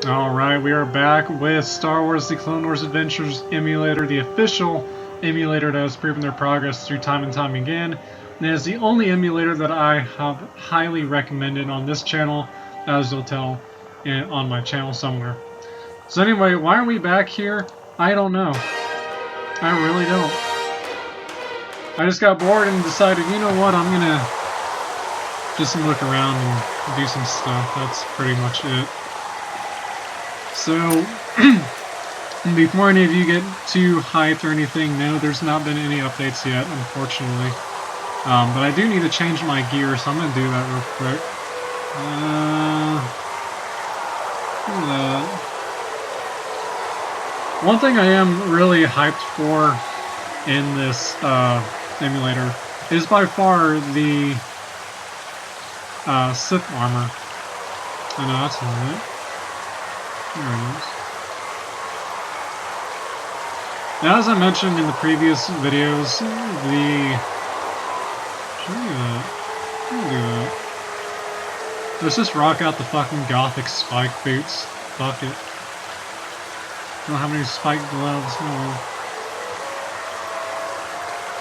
Alright, we are back with Star Wars The Clone Wars Adventures Emulator, the official emulator that has proven their progress through time and time again. And it is the only emulator that I have highly recommended on this channel, as you'll tell on my channel somewhere. So anyway, why are we back here? I don't know. I really don't. I just got bored and decided, you know what, I'm gonna just look around and do some stuff. That's pretty much it. So, before any of you get too hyped or anything, no, there's not been any updates yet, unfortunately. But I do need to change my gear, so I'm going to do that real quick. One thing I am really hyped for in this emulator is by far the Sith armor. I know, that's not it. There it is. Now, as I mentioned in the previous videos, let's just rock out the fucking gothic spike boots. Fuck it. I don't have any spike gloves.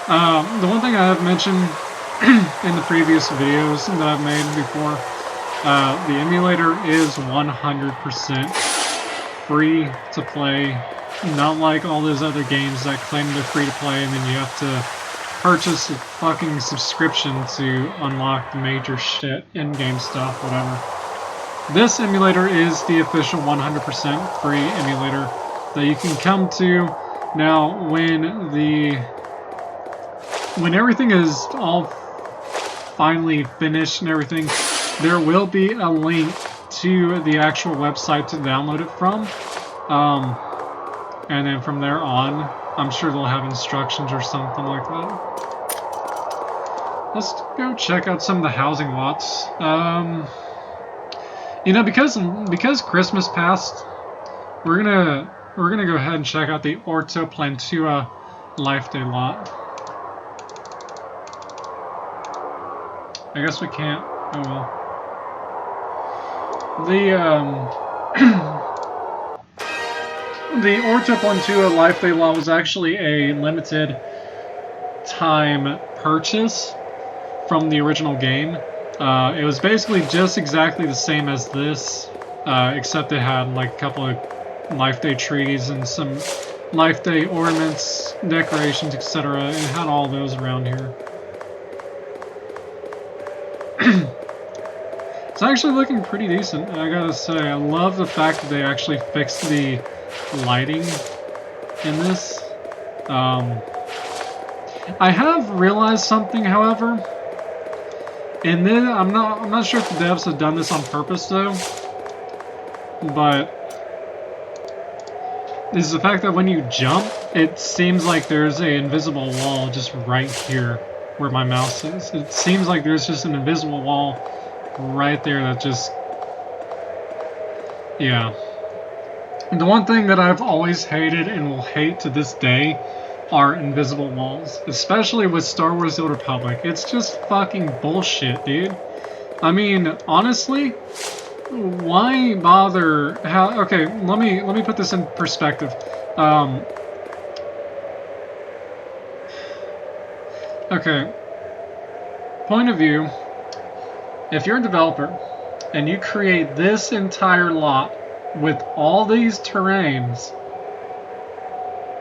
No. The one thing I have mentioned in the previous videos that I've made before, the emulator is 100% free to play, not like all those other games that claim they're free to play and then you have to purchase a fucking subscription to unlock the major shit, in-game stuff, whatever. This emulator is the official 100% free emulator that you can come to. Now, when everything is all finally finished and everything, there will be a link to the actual website to download it from. And then from there on, I'm sure they'll have instructions or something like that. Let's go check out some of the housing lots. You know, because Christmas passed, we're gonna go ahead and check out the Orto Plantua Life Day lot. I guess we can't. Oh well. The Orto Plantua Life Day lot was actually a limited time purchase from the original game. It was basically just exactly the same as this, except it had like a couple of Life Day trees and some Life Day ornaments, decorations, etc. It had all those around here. It's actually looking pretty decent, I gotta say. I love the fact that they actually fixed the lighting in this. I have realized something, however, and then I'm not sure if the devs have done this on purpose though, but is the fact that when you jump, it seems like there's an invisible wall just right here where my mouse is. It seems like there's just an invisible wall right there that just, yeah. The one thing that I've always hated and will hate to this day are invisible walls, especially with Star Wars: The Old Republic. It's just fucking bullshit, dude. I mean, honestly, why bother? Okay, let me put this in perspective. Okay, point of view. If you're a developer and you create this entire lot with all these terrains,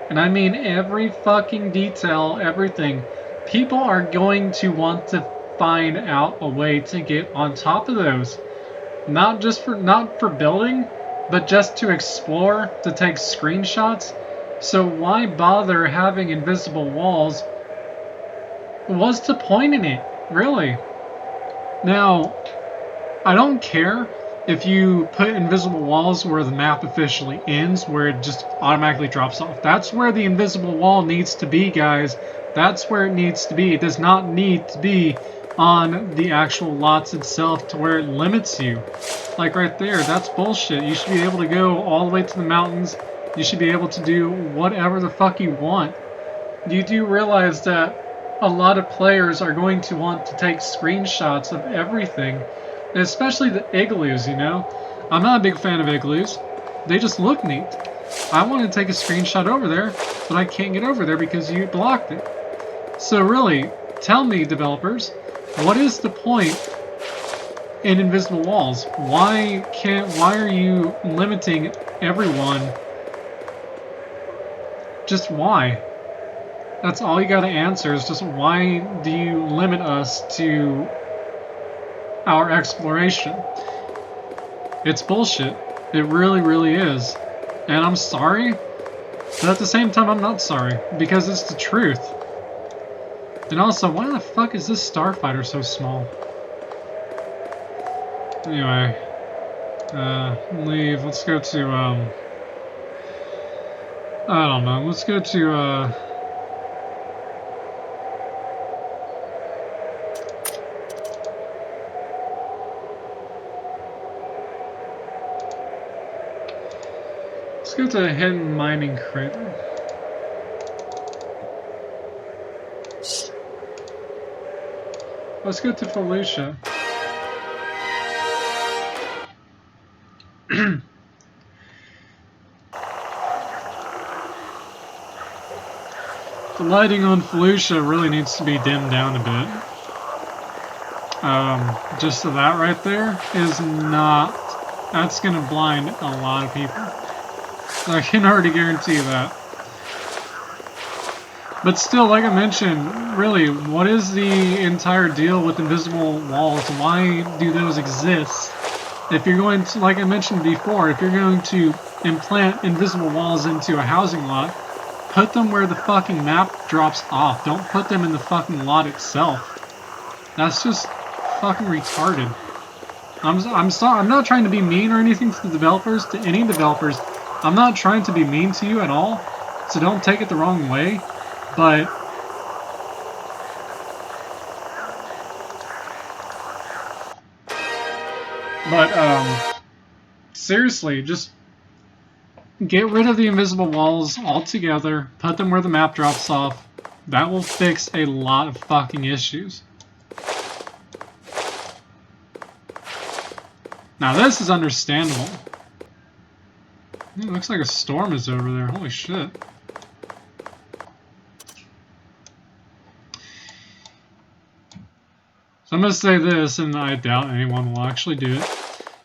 and I mean every fucking detail, everything, people are going to want to find out a way to get on top of those. Not for building, but just to explore, to take screenshots. So why bother having invisible walls? What's the point in it, really? Now, I don't care if you put invisible walls where the map officially ends, where it just automatically drops off. That's where the invisible wall needs to be, guys. That's where it needs to be. It does not need to be on the actual lots itself to where it limits you. Like right there, that's bullshit. You should be able to go all the way to the mountains. You should be able to do whatever the fuck you want. You do realize that a lot of players are going to want to take screenshots of everything, especially the igloos, you know? I'm not a big fan of igloos. They just look neat. I want to take a screenshot over there, but I can't get over there because you blocked it. So really, tell me, developers, what is the point in invisible walls? Why are you limiting everyone? Just why? That's all you gotta answer is just why do you limit us to our exploration? It's bullshit. It really, really is. And I'm sorry, but at the same time I'm not sorry, because it's the truth. And also, why the fuck is this starfighter so small? Anyway, leave. Let's go to, I don't know. Let's go to, let's go to a hidden mining crater. Let's go to Felicia. The lighting on Felicia really needs to be dimmed down a bit. Just so that right there is not... That's gonna blind a lot of people. I can already guarantee that. But still, like I mentioned, really, what is the entire deal with invisible walls? Why do those exist? If you're going to, like I mentioned before, if you're going to implant invisible walls into a housing lot, put them where the fucking map drops off. Don't put them in the fucking lot itself. That's just fucking retarded. I'm sorry. I'm not trying to be mean or anything to the developers, to any developers. I'm not trying to be mean to you at all, so don't take it the wrong way. But seriously, just get rid of the invisible walls altogether, put them where the map drops off. That will fix a lot of fucking issues. Now this is understandable. It looks like a storm is over there, holy shit. So I'm going to say this, and I doubt anyone will actually do it.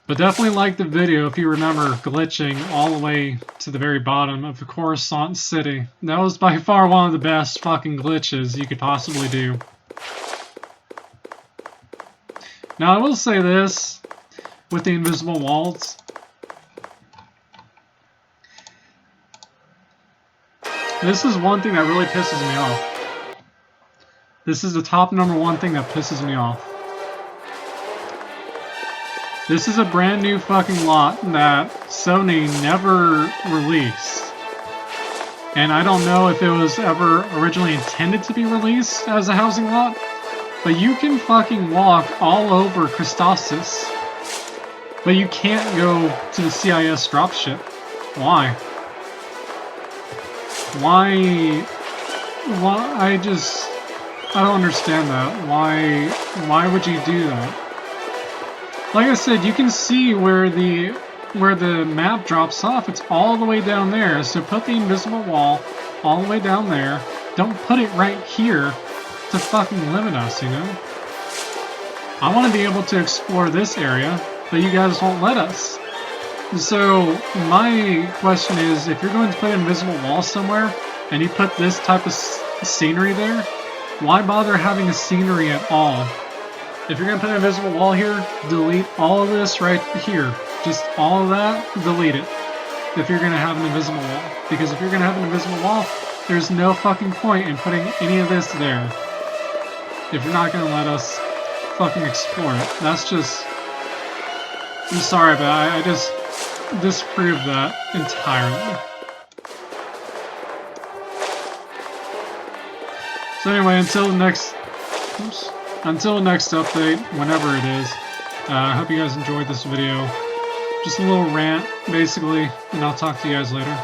But definitely like the video if you remember glitching all the way to the very bottom of the Coruscant City. That was by far one of the best fucking glitches you could possibly do. Now I will say this, with the invisible walls. This is one thing that really pisses me off. This is the top #1 thing that pisses me off. This is a brand new fucking lot that Sony never released. And I don't know if it was ever originally intended to be released as a housing lot, but you can fucking walk all over Christosis. But you can't go to the CIS dropship. Why? Why? I don't understand that. Why would you do that? Like I said, you can see where the map drops off. It's all the way down there. So put the invisible wall all the way down there. Don't put it right here to fucking limit us, you know? I want to be able to explore this area, but you guys won't let us. So my question is, if you're going to put an invisible wall somewhere and you put this type of scenery there, why bother having a scenery at all? If you're going to put an invisible wall here, delete all of this right here. Just all of that, delete it. If you're going to have an invisible wall. Because if you're going to have an invisible wall, there's no fucking point in putting any of this there. If you're not going to let us fucking explore it. That's just... I'm sorry, but I just disprove that entirely. So anyway, until the next update, whenever it is, I hope you guys enjoyed this video. Just a little rant, basically, and I'll talk to you guys later.